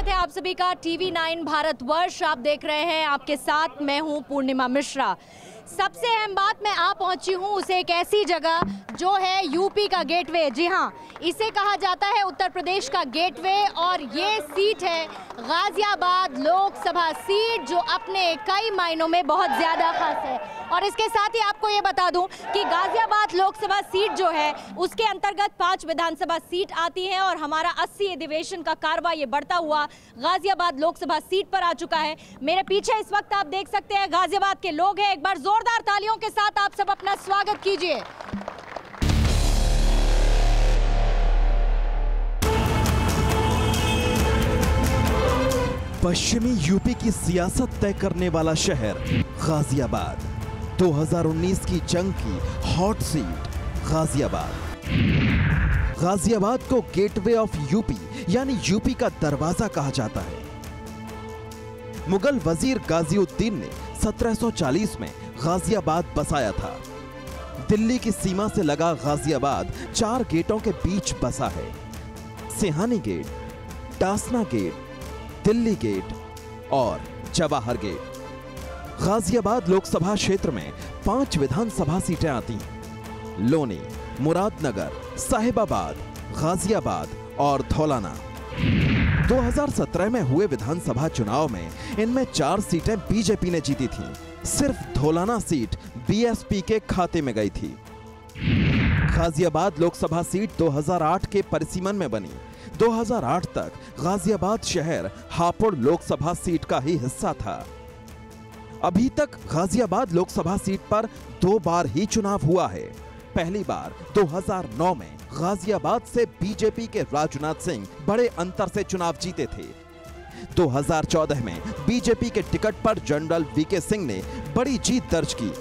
स्वागत है आप सभी का TV9 भारतवर्ष। आप देख रहे हैं, आपके साथ मैं हूं पूर्णिमा मिश्रा। सबसे अहम बात, मैं आ पहुंची हूं उसे एक ऐसी जगह जो है यूपी का गेटवे। जी हां, इसे कहा जाता है उत्तर प्रदेश का गेटवे और ये सीट है गाजियाबाद लोकसभा सीट, जो अपने कई मायनों में बहुत ज़्यादा खास है। और इसके साथ ही आपको ये बता दूं कि गाजियाबाद लोकसभा सीट जो है उसके अंतर्गत 5 विधानसभा सीट आती हैं और हमारा 80 अधिवेशन का कारवा ये बढ़ता हुआ गाजियाबाद लोकसभा सीट पर आ चुका है। मेरे पीछे इस वक्त आप देख सकते हैं गाजियाबाद के लोग हैं। एक बार जोरदार तालियों के साथ आप सब अपना स्वागत कीजिए। पश्चिमी यूपी की सियासत तय करने वाला शहर गाजियाबाद, 2019 की जंग की हॉट सीट गाजियाबाद। गाजियाबाद को गेटवे ऑफ यूपी यानी यूपी का दरवाजा कहा जाता है। मुगल वजीर गाजिउद्दीन ने 1740 में गाजियाबाद बसाया था। दिल्ली की सीमा से लगा गाजियाबाद 4 गेटों के बीच बसा है। Sihani gate, Tasna gate, Delhi gate और जवाहर गेट। गाजियाबाद लोकसभा क्षेत्र में 5 विधानसभा सीटें आती हैं: लोनी, मुरादनगर, साहिबाबाद, गाजियाबाद और धौलाना। 2017 में हुए विधानसभा चुनाव में इनमें 4 सीटें बीजेपी ने जीती थीं। सिर्फ धौलाना सीट बीएसपी के खाते में गई थी। गाजियाबाद लोकसभा सीट 2008 के परिसीमन में बनी। 2008 तक गाजियाबाद शहर हापुड़ लोकसभा सीट का ही हिस्सा था। अभी तक गाजियाबाद लोकसभा सीट पर 2 बार ही चुनाव हुआ है। पहली बार 2009 में गाजियाबाद से बीजेपी के राजनाथ सिंह बड़े अंतर से चुनाव जीते थे। 2014 में बीजेपी के टिकट पर जनरल वीके सिंह ने बड़ी जीत दर्ज की।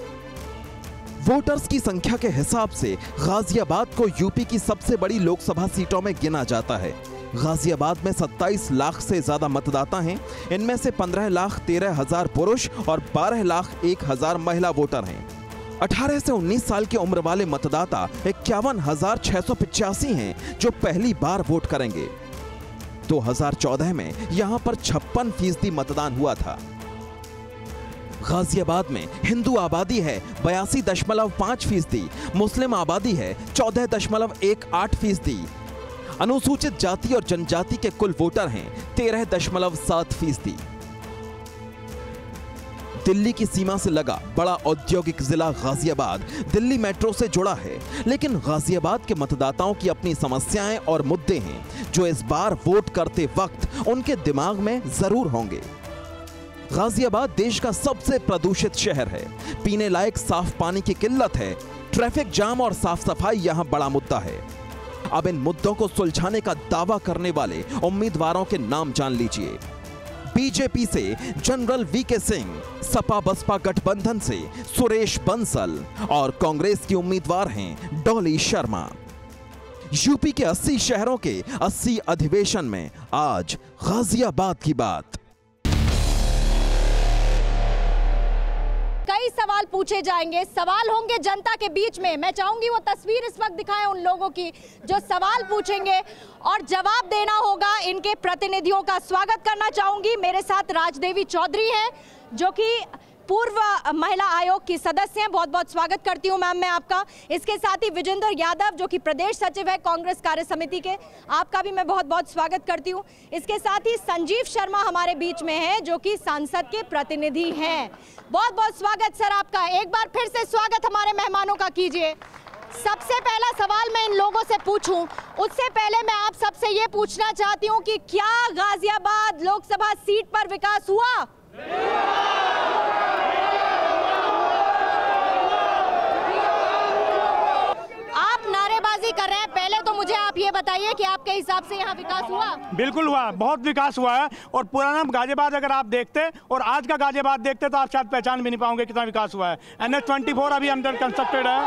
वोटर्स की संख्या के हिसाब से गाजियाबाद को यूपी की सबसे बड़ी लोकसभा सीटों में गिना जाता है। गाजियाबाद में 27 लाख से ज्यादा मतदाता हैं। इनमें से 15,13,000 पुरुष और 12,01,000 महिला वोटर हैं। 18 से 19 साल की उम्र वाले मतदाता 51,685 हैं जो पहली बार वोट करेंगे। 2014 में यहां पर 56% मतदान हुआ था। गाजियाबाद में हिंदू आबादी है 82.5%, मुस्लिम आबादी है 14.18%। अनुसूचित जाति और जनजाति के कुल वोटर हैं 13.7%। दिल्ली की सीमा से लगा बड़ा औद्योगिक जिला गाजियाबाद दिल्ली मेट्रो से जुड़ा है, लेकिन गाजियाबाद के मतदाताओं की अपनी समस्याएं और मुद्दे हैं जो इस बार वोट करते वक्त उनके दिमाग में जरूर होंगे। गाजियाबाद देश का सबसे प्रदूषित शहर है। पीने लायक साफ पानी की किल्लत है। ट्रैफिक जाम और साफ सफाई यहां बड़ा मुद्दा है। अब इन मुद्दों को सुलझाने का दावा करने वाले उम्मीदवारों के नाम जान लीजिए। बीजेपी से जनरल वीके सिंह, सपा बसपा गठबंधन से सुरेश बंसल और कांग्रेस की उम्मीदवार हैं डॉली शर्मा। यूपी के 80 शहरों के 80 अधिवेशन में आज गाजियाबाद की बात। कई सवाल पूछे जाएंगे, सवाल होंगे जनता के बीच में। मैं चाहूंगी वो तस्वीर इस वक्त दिखाएं उन लोगों की जो सवाल पूछेंगे और जवाब देना होगा इनके प्रतिनिधियों का। स्वागत करना चाहूंगी, मेरे साथ राजदेवी चौधरी हैं जो कि पूर्व महिला आयोग की सदस्य हैं। बहुत बहुत स्वागत करती हूं मैम मैं आपका। इसके साथ ही विजेंद्र यादव जो कि प्रदेश सचिव है कांग्रेस कार्य समिति के, आपका भी मैं बहुत बहुत स्वागत करती हूं। इसके साथ ही संजीव शर्मा हमारे बीच में हैं जो कि सांसद के प्रतिनिधि हैं। बहुत बहुत स्वागत सर आपका। एक बार फिर से स्वागत हमारे मेहमानों का कीजिए। सबसे पहला सवाल मैं इन लोगों से पूछूं उससे पहले मैं आप सबसे ये पूछना चाहती हूं कि क्या गाजियाबाद लोकसभा सीट पर विकास हुआ? आप नारेबाजी कर रहे हैं, पहले तो मुझे आप ये बताइए कि आपके हिसाब से यहाँ विकास हुआ? बिल्कुल हुआ, बहुत विकास हुआ है। और पुराना गाजियाबाद अगर आप देखते और आज का गाजियाबाद देखते तो आप शायद पहचान भी नहीं पाओगे कितना विकास हुआ है। NH-24 अभी अंडर कंस्ट्रक्टेड है।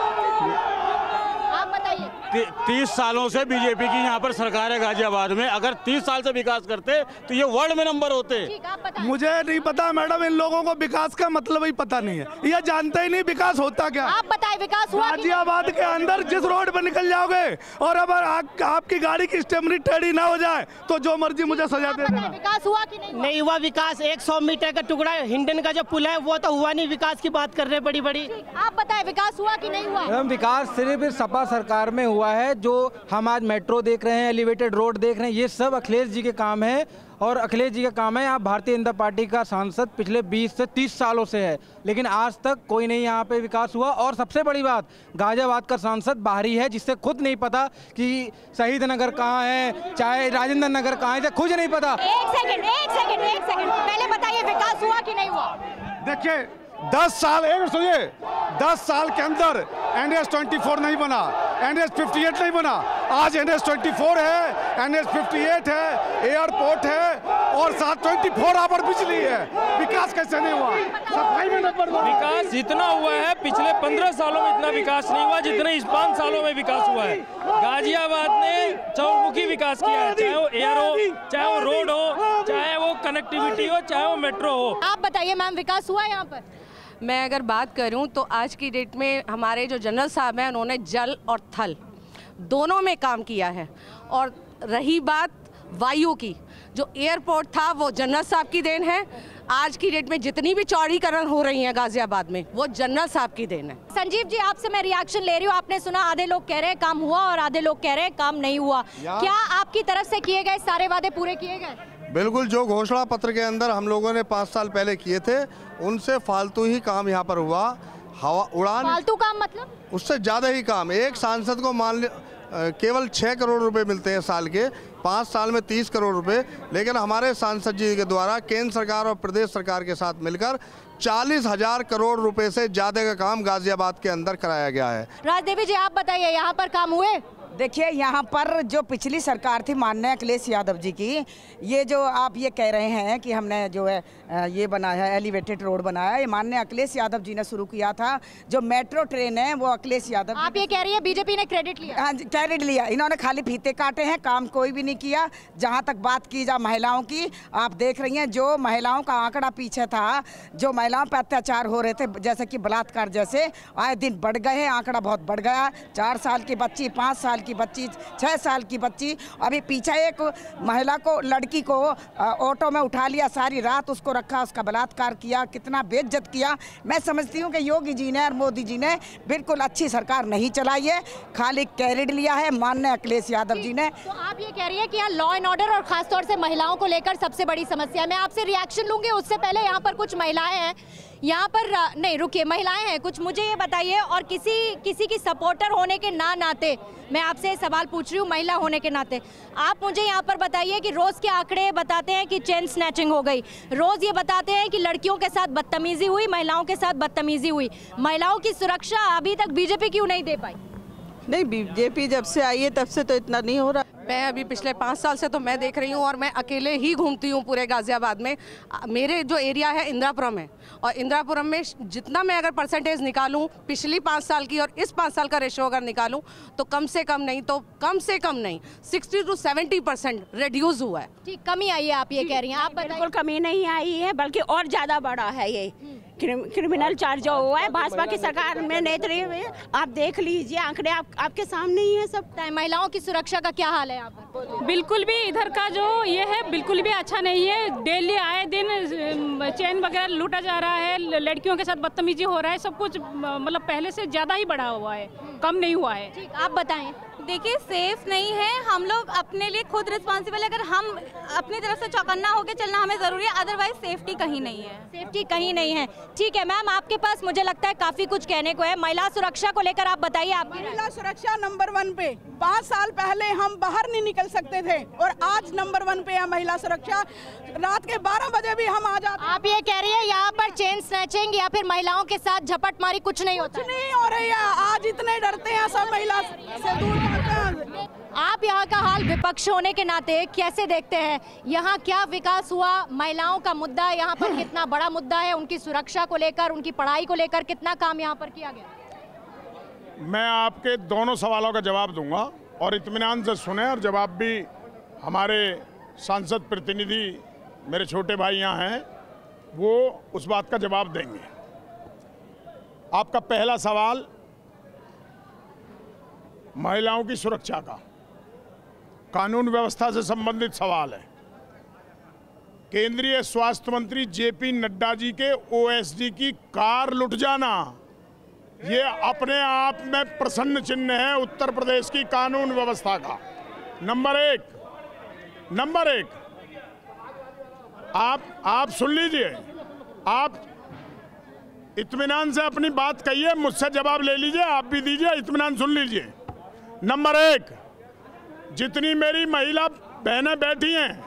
आप बताइए। 30 सालों से बीजेपी की यहाँ पर सरकार है गाजियाबाद में। अगर 30 साल से विकास करते तो ये वर्ल्ड में नंबर होते। मुझे नहीं पता मैडम, इन लोगों को विकास का मतलब ही पता नहीं है, ये जानते ही नहीं विकास होता क्या। आप बताएं विकास हुआ? गाजियाबाद के अंदर जिस रोड पर निकल जाओगे और अगर आपकी गाड़ी की स्टेपनी टेढ़ी ना हो जाए तो जो मर्जी मुझे सजा दे देना। विकास हुआ कि नहीं हुआ विकास। 100 मीटर का टुकड़ा हिंडन का जो पुल है वो तो हुआ नहीं, विकास की बात कर रहे हैं बड़ी बड़ी। आप बताएं विकास हुआ कि नहीं हुआ? विकास सिर्फ सपा सरकार में हुआ है। जो हम आज मेट्रो देख रहे हैं, एलिवेटेड रोड देख रहे हैं, ये सब अखिलेश जी के काम है और अखिलेश जी का काम है। यहाँ भारतीय जनता पार्टी का सांसद पिछले 20 से 30 सालों से है, लेकिन आज तक कोई नहीं यहाँ पे विकास हुआ। और सबसे बड़ी बात, गाजियाबाद का सांसद बाहरी है, जिससे खुद नहीं पता कि शहीद नगर कहाँ है, चाहे राजेंद्र नगर कहाँ है, खुद नहीं पता। एक सेकंड पहले बताइए विकास हुआ कि नहीं हुआ? देखिए 10 साल, एक सुनिए, 10 साल के अंदर NH 24 नहीं बना, NH 58 नहीं बना, आज NH 24 है, NH 58 है, एयरपोर्ट है और साथ 24 आवर बिजली है। विकास कैसे नहीं हुआ? सफाई में नंबर 1। विकास जितना हुआ है पिछले 15 सालों में इतना विकास नहीं हुआ जितना इस 5 सालों में विकास हुआ है। गाजियाबाद ने चौमुखी विकास किया है, चाहे वो एयर हो, चाहे वो रोड हो, चाहे वो कनेक्टिविटी हो, चाहे वो मेट्रो हो। आप बताइए मैम विकास हुआ यहाँ पर? मैं अगर बात करूं तो आज की डेट में हमारे जो जनरल साहब हैं उन्होंने जल और थल दोनों में काम किया है। और रही बात वायु की, जो एयरपोर्ट था वो जनरल साहब की देन है। आज की डेट में जितनी भी चौड़ीकरण हो रही है गाजियाबाद में वो जनरल साहब की देन है। संजीव जी आपसे मैं रिएक्शन ले रही हूँ। आपने सुना आधे लोग कह रहे हैं काम हुआ और आधे लोग कह रहे हैं काम नहीं हुआ। क्या आपकी तरफ से किए गए सारे वादे पूरे किए गए? बिल्कुल, जो घोषणा पत्र के अंदर हम लोगों ने 5 साल पहले किए थे उनसे फालतू ही काम यहाँ पर हुआ। हवा उड़ान फालतू काम मतलब? उससे ज़्यादा ही काम। एक सांसद को मान केवल 6 करोड़ रुपए मिलते हैं साल के, 5 साल में 30 करोड़ रुपए, लेकिन हमारे सांसद जी के द्वारा केंद्र सरकार और प्रदेश सरकार के साथ मिलकर 40,000 करोड़ रुपए से ज़्यादा का काम गाजियाबाद के अंदर कराया गया है। राजदेवी जी आप बताइए यहाँ पर काम हुए? देखिए यहाँ पर जो पिछली सरकार थी माननीय अखिलेश यादव जी की, ये जो आप ये कह रहे हैं कि हमने जो है ये बनाया है, एलिवेटेड रोड बनाया है, ये माननीय अखिलेश यादव जी ने शुरू किया था। जो मेट्रो ट्रेन है वो अखिलेश यादव। आप ये कह रही है बीजेपी ने क्रेडिट लिया? हाँ जी, क्रेडिट लिया। इन्होंने खाली फीते काटे हैं, काम कोई भी नहीं किया। जहाँ तक बात की जा महिलाओं की, आप देख रही हैं जो महिलाओं का आंकड़ा पीछे था, जो महिलाओं पर अत्याचार हो रहे थे जैसे कि बलात्कार जैसे, आए दिन बढ़ गए हैं, आंकड़ा बहुत बढ़ गया। 4 साल की बच्ची, 5 साल की बच्ची, 6 साल की बच्ची। अभी पीछे एक महिला को, लड़की को ऑटो में उठा लिया, सारी रात उसको रखा, उसका बलात्कार किया, कितना बेइज्जत किया। मैं समझती हूँ कि योगी जी ने और मोदी जी ने बिल्कुल अच्छी सरकार नहीं चलाई है, खाली क्रेडिट लिया है माननीय अखिलेश यादव जी ने। तो आप ये कह रही है कि यहाँ लॉ एंड ऑर्डर और खासतौर से महिलाओं को लेकर सबसे बड़ी समस्या है। मैं आपसे रिएक्शन लूंगी, उससे पहले यहाँ पर कुछ महिलाएं हैं यहाँ पर। नहीं रुकिए, महिलाएं हैं कुछ, मुझे ये बताइए, और किसी की सपोर्टर होने के नाते मैं आपसे सवाल पूछ रही हूँ, महिला होने के नाते आप मुझे यहाँ पर बताइए कि रोज़ के आंकड़े बताते हैं कि चेन स्नैचिंग हो गई, रोज़ ये बताते हैं कि लड़कियों के साथ बदतमीजी हुई, महिलाओं के साथ बदतमीजी हुई। महिलाओं की सुरक्षा अभी तक बीजेपी क्यों नहीं दे पाई? नहीं, बीजेपी जब से आई है तब से तो इतना नहीं हो रहा। मैं अभी पिछले 5 साल से तो मैं देख रही हूँ और मैं अकेले ही घूमती हूँ पूरे गाजियाबाद में। मेरे जो एरिया है इंदिरापुरम है, और इंदिरापुरम में जितना मैं अगर परसेंटेज निकालूं पिछली 5 साल की और इस 5 साल का रेशो अगर निकालूं तो कम से कम नहीं 60 to 70% रिड्यूस हुआ है। ठीक, कमी आई है आप ये कह रही हैं? आप बिल्कुल कमी नहीं आई है, बल्कि और ज़्यादा बढ़ा है ये क्रिमिनल चार्ज जो हुआ है भाजपा की सरकार में नेतृत्व में। आप देख लीजिए आंकड़े, आपके सामने ही है सब। महिलाओं की सुरक्षा का क्या हाल है यहाँ पर? बिल्कुल भी इधर का जो ये है बिल्कुल भी अच्छा नहीं है। डेली आए दिन चेन वगैरह लूटा जा रहा है, लड़कियों के साथ बदतमीजी हो रहा है, सब कुछ मतलब पहले से ज़्यादा ही बढ़ा हुआ है, कम नहीं हुआ है। ठीक, आप बताएं। देखिए सेफ नहीं है, हम लोग अपने लिए खुद रिस्पॉन्सिबल है। अगर हम अपनी तरफ से चौकन्ना होकर चलना हमें ज़रूरी है, अदरवाइज सेफ्टी कहीं नहीं है। सेफ्टी कहीं नहीं है। ठीक है मैम, आपके पास मुझे लगता है काफ़ी कुछ कहने को है। महिला सुरक्षा को लेकर आप बताइए। आप महिला सुरक्षा नंबर 1 पे, 5 साल पहले हम बाहर नहीं निकल सकते थे और आज नंबर 1 पे है महिला सुरक्षा। रात के 12 बजे भी हम आ जाते। आप ये कह रही है यहाँ पर चेन स्नैचिंग या फिर महिलाओं के साथ झपटमारी कुछ नहीं होता? कुछ नहीं हो रही है, आज इतने डरते हैं सब महिला से दूर। आप यहाँ का हाल विपक्ष होने के नाते कैसे देखते हैं? यहाँ क्या विकास हुआ? महिलाओं का मुद्दा यहाँ पर कितना बड़ा मुद्दा है? उनकी सुरक्षा को लेकर, उनकी पढ़ाई को लेकर कितना काम यहाँ पर किया गया? मैं आपके दोनों सवालों का जवाब दूंगा और इत्मीनान से सुने, और जवाब भी हमारे सांसद प्रतिनिधि मेरे छोटे भाई यहाँ हैं, वो उस बात का जवाब देंगे। आपका पहला सवाल महिलाओं की सुरक्षा का, कानून व्यवस्था से संबंधित सवाल है। केंद्रीय स्वास्थ्य मंत्री जेपी नड्डा जी के ओएसडी की कार लुट जाना, ये अपने आप में प्रश्न चिन्ह है उत्तर प्रदेश की कानून व्यवस्था का। नंबर एक, आप सुन लीजिए, आप इत्मीनान से अपनी बात कहिए, मुझसे जवाब ले लीजिए, आप भी दीजिए, इत्मीनान सुन लीजिए। नंबर एक, जितनी मेरी महिला बहनें बैठी हैं,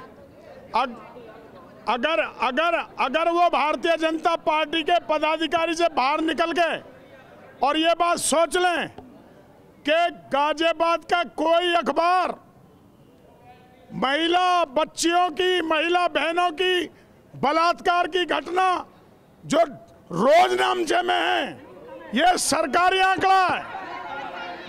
अगर वो भारतीय जनता पार्टी के पदाधिकारी से बाहर निकल गए और ये बात सोच लें कि गाजियाबाद का कोई अखबार महिला बच्चियों की, महिला बहनों की बलात्कार की घटना जो रोज नामचे में है, ये सरकारी आंकड़ा है,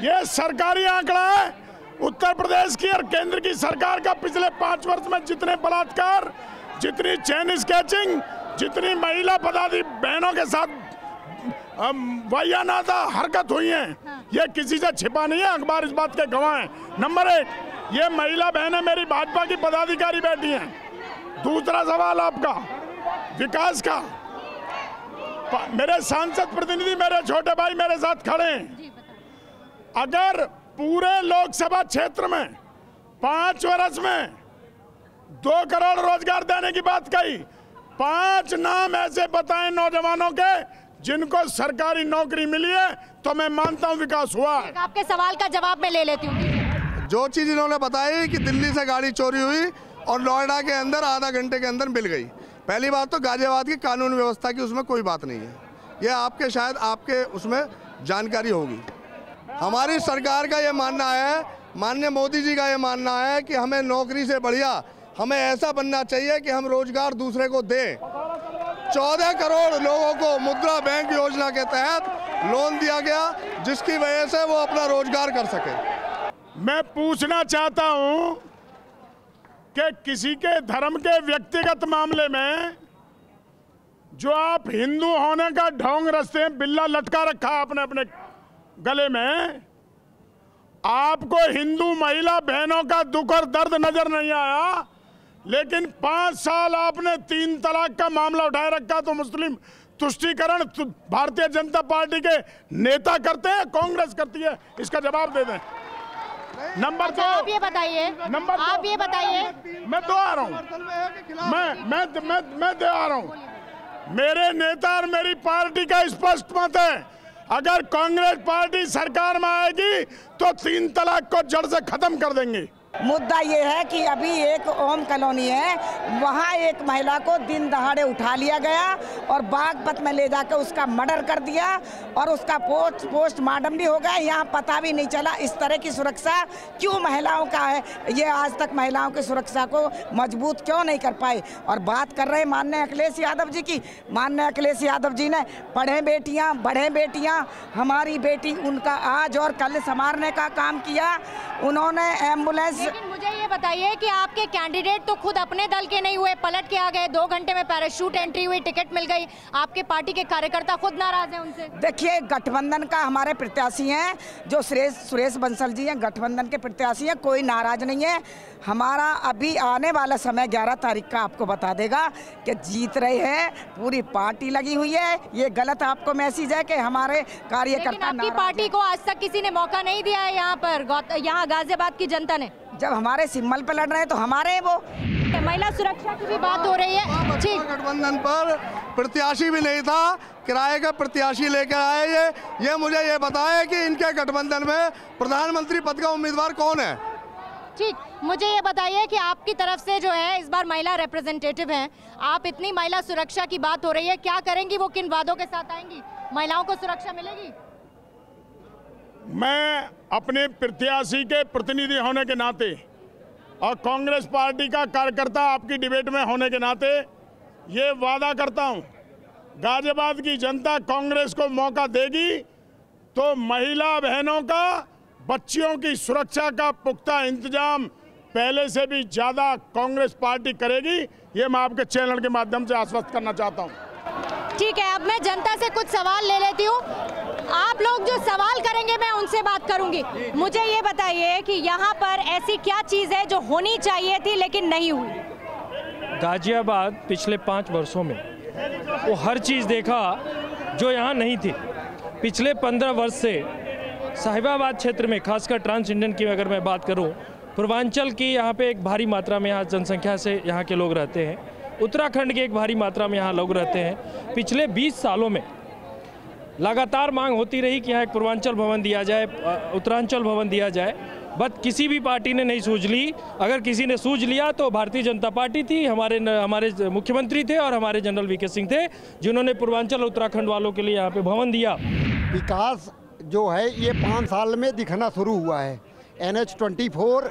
ये सरकारी आंकड़ा है। उत्तर प्रदेश की और केंद्र की सरकार का पिछले 5 वर्ष में जितने बलात्कार, जितनी चेन स्केचिंग, जितनी महिला पदाधिकारी बहनों के साथ वाहियात हरकत हुई है, ये किसी से छिपा नहीं है, अखबार इस बात के गवाह हैं। नंबर एक, ये महिला बहनें मेरी भाजपा की पदाधिकारी बैठी हैं। दूसरा सवाल आपका विकास का, मेरे सांसद प्रतिनिधि, मेरे छोटे भाई मेरे साथ खड़े हैं। अगर पूरे लोकसभा क्षेत्र में 5 वर्ष में 2 करोड़ रोजगार देने की बात कही, 5 नाम ऐसे बताएं नौजवानों के जिनको सरकारी नौकरी मिली है, तो मैं मानता हूं विकास हुआ है। आपके सवाल का जवाब मैं ले लेती हूँ। जो चीज इन्होंने बताई कि दिल्ली से गाड़ी चोरी हुई और नोएडा के अंदर आधा घंटे के अंदर मिल गई, पहली बात तो गाजियाबाद की कानून व्यवस्था की उसमें कोई बात नहीं है, ये आपके शायद आपके उसमें जानकारी होगी। हमारी सरकार का ये मानना है, माननीय मोदी जी का ये मानना है कि हमें नौकरी से बढ़िया हमें ऐसा बनना चाहिए कि हम रोजगार दूसरे को दें। 14 करोड़ लोगों को मुद्रा बैंक योजना के तहत लोन दिया गया, जिसकी वजह से वो अपना रोजगार कर सके। मैं पूछना चाहता हूं कि किसी के धर्म के व्यक्तिगत मामले में जो आप हिंदू होने का ढोंग रचते हैं, बिल्ला लटका रखा है अपने अपने गले में, आपको हिंदू महिला बहनों का दुख और दर्द नजर नहीं आया, लेकिन 5 साल आपने 3 तलाक का मामला उठाए रखा। तो मुस्लिम तुष्टीकरण भारतीय जनता पार्टी के नेता करते हैं, कांग्रेस करती है, इसका जवाब दे दें। नंबर 2, आप ये बताइए, आप ये बताइए, मैं दो आ रहा हूँ, मैं दे आ रहा हूँ। मेरे नेता और मेरी पार्टी का स्पष्ट मत है, अगर कांग्रेस पार्टी सरकार में आएगी तो 3 तलाक को जड़ से खत्म कर देंगे। मुद्दा ये है कि अभी एक ओम कॉलोनी है, वहाँ एक महिला को दिन दहाड़े उठा लिया गया और बागपत में ले जाकर उसका मर्डर कर दिया और उसका पोस्टमार्टम भी हो गया। यहाँ पता भी नहीं चला इस तरह की सुरक्षा क्यों महिलाओं का है, ये आज तक महिलाओं की सुरक्षा को मजबूत क्यों नहीं कर पाए। और बात कर रहे माननीय अखिलेश यादव जी की, माननीय अखिलेश यादव जी ने पढ़े बेटियाँ बढ़े बेटियाँ, हमारी बेटी उनका आज और कल संवारने का काम किया। उन्होंने एम्बुलेंस, लेकिन मुझे ये बताइए कि आपके कैंडिडेट तो खुद अपने दल के नहीं हुए, पलट के आ गए, 2 घंटे में पैराशूट एंट्री हुई, टिकट मिल गई, आपके पार्टी के कार्यकर्ता खुद नाराज हैं उनसे। देखिए, गठबंधन का हमारे प्रत्याशी हैं जो सुरेश बंसल जी हैं, गठबंधन के प्रत्याशी हैं, कोई नाराज नहीं है। हमारा अभी आने वाला समय 11 तारीख का आपको बता देगा कि जीत रहे हैं, पूरी पार्टी लगी हुई है। ये गलत आपको मैसेज है कि हमारे कार्यकर्ता, आपकी पार्टी को आज तक किसी ने मौका नहीं दिया है यहाँ पर, यहाँ गाजियाबाद की जनता ने। जब हमारे सिंबल पे लड़ रहे हैं तो हमारे वो महिला सुरक्षा की भी बात हो रही है। ठीक, गठबंधन पर प्रत्याशी भी नहीं था, किराए का प्रत्याशी लेकर आए। ये मुझे ये बताए कि इनके गठबंधन में प्रधानमंत्री पद का उम्मीदवार कौन है। ठीक, मुझे ये बताइए कि आपकी तरफ से जो है इस बार महिला रिप्रेजेंटेटिव हैं, आप इतनी महिला सुरक्षा की बात हो रही है, क्या करेंगी, वो किन वादों के साथ आएंगी, महिलाओं को सुरक्षा मिलेगी? मैं अपने प्रत्याशी के प्रतिनिधि होने के नाते और कांग्रेस पार्टी का कार्यकर्ता आपकी डिबेट में होने के नाते ये वादा करता हूं, गाजियाबाद की जनता कांग्रेस को मौका देगी तो महिला बहनों का, बच्चियों की सुरक्षा का पुख्ता इंतजाम पहले से भी ज्यादा कांग्रेस पार्टी करेगी, ये मैं आपके चैनल के माध्यम से आश्वस्त करना चाहता हूँ। ठीक है, अब मैं जनता से कुछ सवाल ले लेती हूँ। आप लोग जो सवाल करेंगे मैं उनसे बात करूंगी। मुझे ये बताइए कि यहाँ पर ऐसी क्या चीज़ है जो होनी चाहिए थी लेकिन नहीं हुई? गाजियाबाद पिछले 5 वर्षों में वो हर चीज़ देखा जो यहाँ नहीं थी। पिछले 15 वर्ष से साहिबाबाद क्षेत्र में, खासकर ट्रांस इंडियन की अगर मैं बात करूँ, पूर्वांचल की यहाँ पे एक भारी मात्रा में यहाँ जनसंख्या से यहाँ के लोग रहते हैं। उत्तराखंड के एक भारी मात्रा में यहाँ लोग रहते हैं। पिछले 20 सालों में लगातार मांग होती रही कि यहाँ एक पूर्वांचल भवन दिया जाए, उत्तरांचल भवन दिया जाए, बट किसी भी पार्टी ने नहीं सूझ ली। अगर किसी ने सूझ लिया तो भारतीय जनता पार्टी थी, हमारे मुख्यमंत्री थे और हमारे जनरल वीके सिंह थे, जिन्होंने पूर्वांचल उत्तराखंड वालों के लिए यहाँ पे भवन दिया। विकास जो है ये 5 साल में दिखना शुरू हुआ है। NH24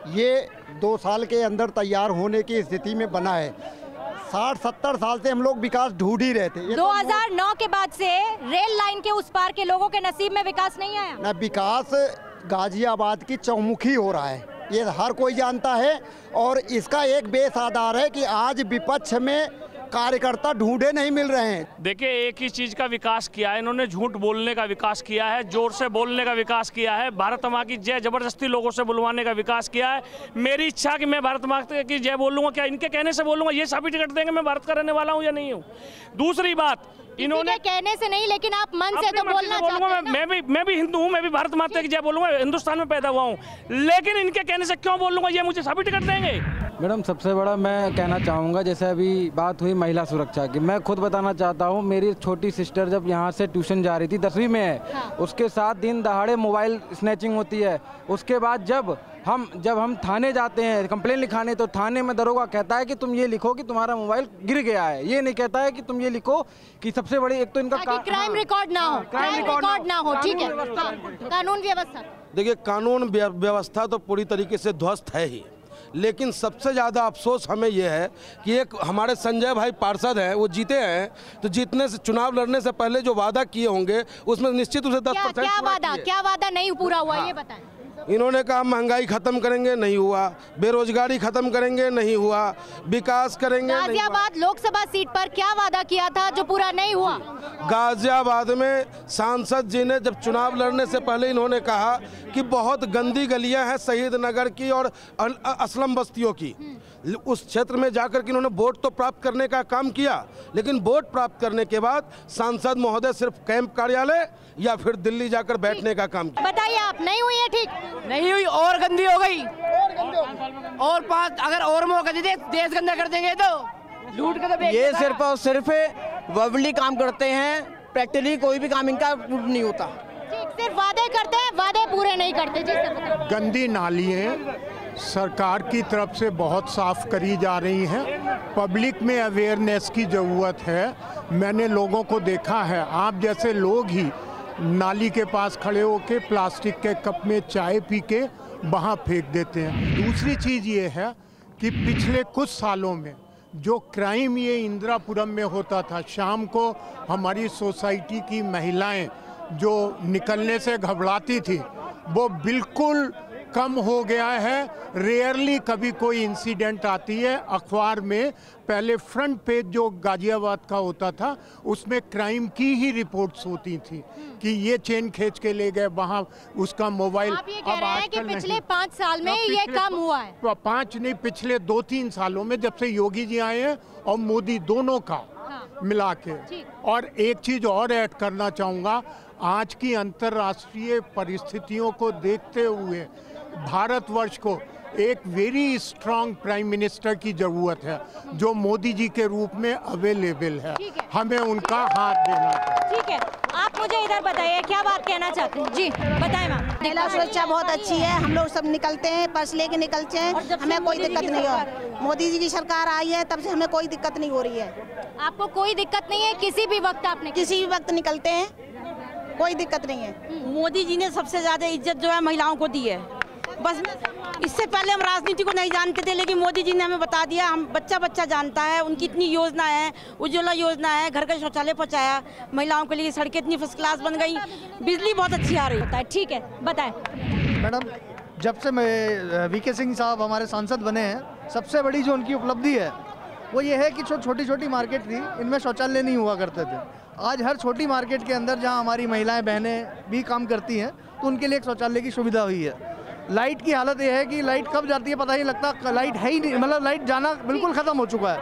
ये 2 साल के अंदर तैयार होने की स्थिति में बना है। 60-70 साल से हम लोग विकास ढूंढ ही रहे थे। 2009 के बाद से रेल लाइन के उस पार के लोगों के नसीब में विकास नहीं आया। ना, विकास गाजियाबाद की चौमुखी हो रहा है, ये हर कोई जानता है। और इसका एक बेस आधार है कि आज विपक्ष में कार्यकर्ता ढूंढे नहीं मिल रहे हैं। देखिए, एक ही चीज का विकास किया है इन्होंने, झूठ बोलने का विकास किया है, जोर से बोलने का विकास किया है, भारत माँ की जय जबरदस्ती लोगों से बुलवाने का विकास किया है। मेरी इच्छा कि मैं भारत माँ की जय बोलूंगा, क्या इनके कहने से बोलूंगा? ये साबित कर देंगे मैं भारत का रहने वाला हूँ या नहीं हूँ। दूसरी बात, इन्होंने कहने से नहीं, लेकिन आप मन से तो बोलना चाहते हैं ना? मैं भी हिंदू हूँ, मैं भी भारत माता की जय बोलूंगा, हिंदुस्तान में पैदा हुआ हूँ, लेकिन इनके कहने से क्यों बोलूंगा ये मुझे साबित कर देंगे। मैडम, सबसे बड़ा मैं कहना चाहूँगा, जैसे अभी बात हुई महिला सुरक्षा की, मैं खुद बताना चाहता हूँ, मेरी छोटी सिस्टर जब यहाँ से ट्यूशन जा रही थी, 10वीं में है, हाँ। उसके साथ दिन दहाड़े मोबाइल स्नैचिंग होती है। उसके बाद जब हम थाने जाते हैं कंप्लेन लिखाने, तो थाने में दरोगा कहता है कि तुम ये लिखो कि तुम्हारा मोबाइल गिर गया है, ये नहीं कहता है कि तुम ये लिखो कि सबसे बड़ी एक तो इनका क्राइम रिकॉर्ड ना हो, क्राइम रिकॉर्ड ना हो। ठीक है, कानून व्यवस्था, देखिए कानून व्यवस्था तो पूरी तरीके से ध्वस्त है ही, लेकिन सबसे ज़्यादा अफसोस हमें यह है कि एक हमारे संजय भाई पार्षद हैं, वो जीते हैं, तो जीतने से, चुनाव लड़ने से पहले जो वादा किए होंगे उसमें निश्चित रूप से 10% क्या वादा नहीं पूरा हुआ, ये बताएं। इन्होंने कहा महंगाई खत्म करेंगे, नहीं हुआ। बेरोजगारी खत्म करेंगे, नहीं हुआ। विकास करेंगे, गाजियाबाद लोकसभा सीट पर क्या वादा किया था जो पूरा नहीं हुआ? गाजियाबाद में सांसद जी ने जब चुनाव लड़ने से पहले इन्होंने कहा कि बहुत गंदी गलियां हैं शहीद नगर की और असलम बस्तियों की। उस क्षेत्र में जाकर के इन्होंने वोट तो प्राप्त करने का काम किया, लेकिन वोट प्राप्त करने के बाद सांसद महोदय सिर्फ कैंप कार्यालय या फिर दिल्ली जाकर बैठने का काम किया। बताइए आप, नहीं हुई है? ठीक नहीं हुई, और गंदी हो गई, और 5 अगर और मौका दे देश गंदा कर देंगे तो लूट के तो ये सिर्फ और सिर्फ वर्बली काम करते हैं, प्रैक्टिकली कोई भी काम इनका नहीं होता। ठीक, सिर्फ वादे करते हैं, वादे पूरे नहीं करते। जी सर, गंदी नालियाँ सरकार की तरफ से बहुत साफ करी जा रही हैं। पब्लिक में अवेयरनेस की ज़रूरत है। मैंने लोगों को देखा है, आप जैसे लोग ही नाली के पास खड़े होकर प्लास्टिक के कप में चाय पी के वहाँ फेंक देते हैं। दूसरी चीज़ ये है कि पिछले कुछ सालों में जो क्राइम ये इंदिरापुरम में होता था, शाम को हमारी सोसाइटी की महिलाएं जो निकलने से घबराती थी, वो बिल्कुल कम हो गया है। रेयरली कभी कोई इंसिडेंट आती है। अखबार में पहले फ्रंट पेज जो गाजियाबाद का होता था उसमें क्राइम की ही रिपोर्ट्स होती थी कि ये चेन खींच के ले गए, वहाँ उसका मोबाइल। आप ये कह रहे हैं कि पिछले 5 साल में ये कम हुआ है? 5 नहीं, पिछले 2-3 सालों में जब से योगी जी आए हैं और मोदी, दोनों का मिला के। और एक चीज़ और ऐड करना चाहूँगा, आज की अंतर्राष्ट्रीय परिस्थितियों को देखते हुए भारतवर्ष को एक वेरी स्ट्रांग प्राइम मिनिस्टर की जरूरत है जो मोदी जी के रूप में अवेलेबल है। हमें उनका हाथ देना है। ठीक है, आप मुझे इधर बताइए क्या बात कहना चाहते हैं? जी बताएं मैम। महिला सुरक्षा बहुत अच्छी है, हम लोग सब निकलते हैं, पर्स लेके निकलते हैं, हमें कोई दिक्कत नहीं हो। मोदी जी की सरकार आई है तब से हमें कोई दिक्कत नहीं हो रही है। आपको कोई दिक्कत नहीं है? किसी भी वक्त आपने किसी भी वक्त निकलते हैं, कोई दिक्कत नहीं है। मोदी जी ने सबसे ज्यादा इज्जत जो है महिलाओं को दी है। बस इससे पहले हम राजनीति को नहीं जानते थे, लेकिन मोदी जी ने हमें बता दिया, हम बच्चा जानता है। उनकी इतनी योजना है, उज्ज्वला योजना है, घर का शौचालय पहुँचाया, महिलाओं के लिए सड़कें इतनी फर्स्ट क्लास बन गई, बिजली बहुत अच्छी आ रही है। ठीक है, बताएं मैडम। जब से वीके सिंह साहब हमारे सांसद बने हैं, सबसे बड़ी जो उनकी उपलब्धि है वो ये है कि छोटी छोटी मार्केट थी, इनमें शौचालय नहीं हुआ करते थे। आज हर छोटी मार्केट के अंदर जहां हमारी महिलाएं बहनें भी काम करती हैं, तो उनके लिए एक शौचालय की सुविधा हुई है। लाइट की हालत ये है कि लाइट कब जाती है पता ही लगता, लाइट है ही नहीं, मतलब लाइट जाना बिल्कुल खत्म हो चुका है।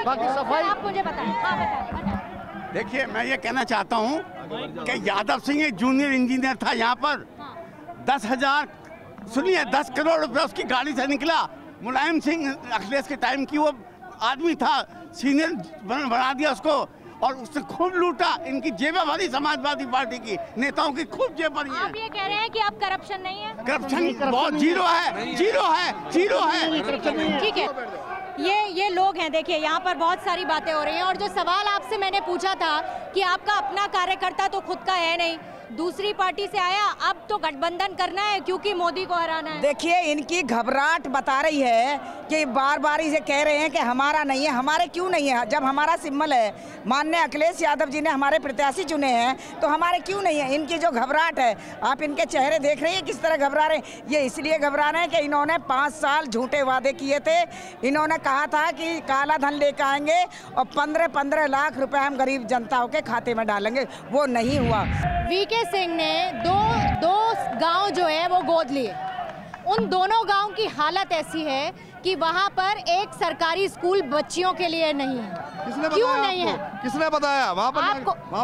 बाकी सफाई आप मुझे बताएं। देखिए, मैं ये कहना चाहता हूँ कि यादव सिंह एक जूनियर इंजीनियर था यहाँ पर, 10,000 सुनिए 10 करोड़ रुपए उसकी गाड़ी से निकला। मुलायम सिंह अखिलेश के टाइम की वो आदमी था, सीनियर बना दिया उसको, और उससे खूब लूटा। इनकी जेबें भरी समाजवादी पार्टी की नेताओं की खूब जेब भरी है। आप ये कह रहे हैं कि आप करप्शन नहीं है? करप्शन बहुत जीरो है, जीरो है, जीरो है। ठीक है, ये लोग हैं, देखिए यहाँ पर बहुत सारी बातें हो रही हैं। और जो सवाल आपसे मैंने पूछा था कि आपका अपना कार्यकर्ता तो खुद का है नहीं, दूसरी पार्टी से आया, अब तो गठबंधन करना है क्योंकि मोदी को हराना है। देखिए, इनकी घबराहट बता रही है कि बार बार इसे कह रहे हैं कि हमारा नहीं है। हमारे क्यों नहीं है? जब हमारा सिंबल है, माननीय अखिलेश यादव जी ने हमारे प्रत्याशी चुने हैं, तो हमारे क्यों नहीं है? इनकी जो घबराहट है, आप इनके चेहरे देख रहे हैं किस तरह घबरा रहे हैं। ये इसलिए घबरा रहे हैं कि इन्होंने 5 साल झूठे वादे किए थे। इन्होंने कहा था कि काला धन लेकर आएंगे और 15-15 लाख रुपए हम गरीब जनताओं के खाते में डालेंगे, वो नहीं हुआ। वीके सिंह ने दो गांव जो है वो गोद लिए। उन दोनों गांव की हालत ऐसी है कि वहां पर एक सरकारी स्कूल बच्चियों के लिए नहीं है। क्यों नहीं है? किसने बताया? वहाँ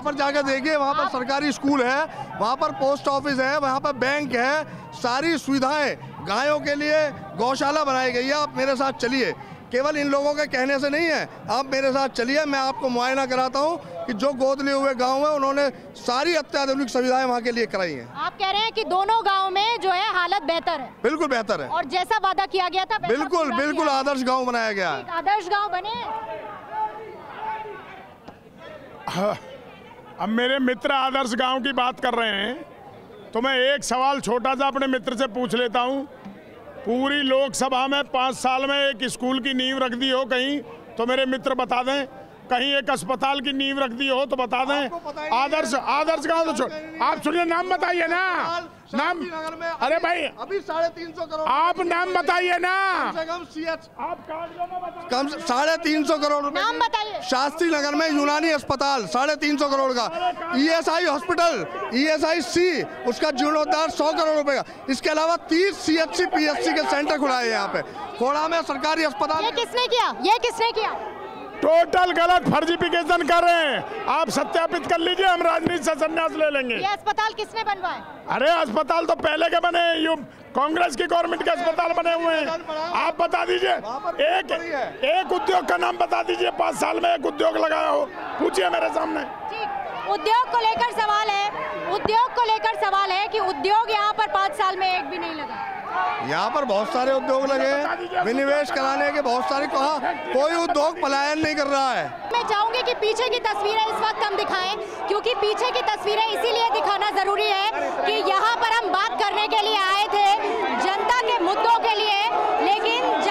पर जाके देखिए, वहाँ पर सरकारी स्कूल है, वहाँ पर पोस्ट ऑफिस है, वहाँ पर बैंक है, सारी सुविधाएं गायों के लिए गौशाला बनाई गई है। आप मेरे साथ चलिए, केवल इन लोगों के कहने से नहीं है, आप मेरे साथ चलिए, मैं आपको मुआयना कराता हूँ कि जो गोद लिए हुए गांव है, उन्होंने सारी अत्याधुनिक सुविधाएं वहाँ के लिए कराई हैं। आप कह रहे हैं कि दोनों गांव में जो है हालत बेहतर है? बिल्कुल बेहतर है, और जैसा वादा किया गया था बिल्कुल आदर्श गांव बनाया गया है। आदर्श गांव बने। अब मेरे मित्र आदर्श गांव की बात कर रहे हैं, तो मैं एक सवाल छोटा सा अपने मित्र से पूछ लेता हूं। पूरी लोकसभा में 5 साल में एक स्कूल की नींव रख दी हो कहीं, तो मेरे मित्र बता दें। कहीं एक अस्पताल की नींव रख दी हो तो बता दें। आदर्श गांव तो आप सुनिए, नाम बताइए ना, नाम। अरे भाई, अभी 350 करोड़ आप नाम बताइए ना। कम 350 करोड़ रुपए। नाम बताइए। शास्त्री नगर में यूनानी अस्पताल 350 करोड़ का, ESI हॉस्पिटल, ESI-C उसका जीर्णोद्धार 100 करोड़ रुपए का। इसके अलावा 30 CHC PSC के सेंटर खुलाए यहाँ पे। खोड़ा में सरकारी अस्पताल। ये किसने किया? ये किसने किया? टोटल गलत फर्जीफिकेशन कर रहे हैं। आप सत्यापित कर लीजिए, हम राजनीति से संन्यास ले लेंगे। ये अस्पताल किसने बनवाए? अरे अस्पताल तो पहले के बने, कांग्रेस की गवर्नमेंट के अस्पताल बने हुए हैं। आप बता दीजिए, एक उद्योग का नाम बता दीजिए, 5 साल में एक उद्योग लगाया हो, पूछिए मेरे सामने। उद्योग को लेकर सवाल है कि उद्योग यहाँ पर 5 साल में एक भी नहीं लगा। यहाँ पर बहुत सारे उद्योग लगे हैं, विनिवेश कराने के बहुत सारे, कहा कोई उद्योग पलायन नहीं कर रहा है। मैं चाहूंगी कि पीछे की तस्वीरें इस वक्त हम दिखाएं, क्योंकि पीछे की तस्वीरें इसीलिए दिखाना जरूरी है कि यहाँ पर हम बात करने के लिए आए थे जनता के मुद्दों के लिए, लेकिन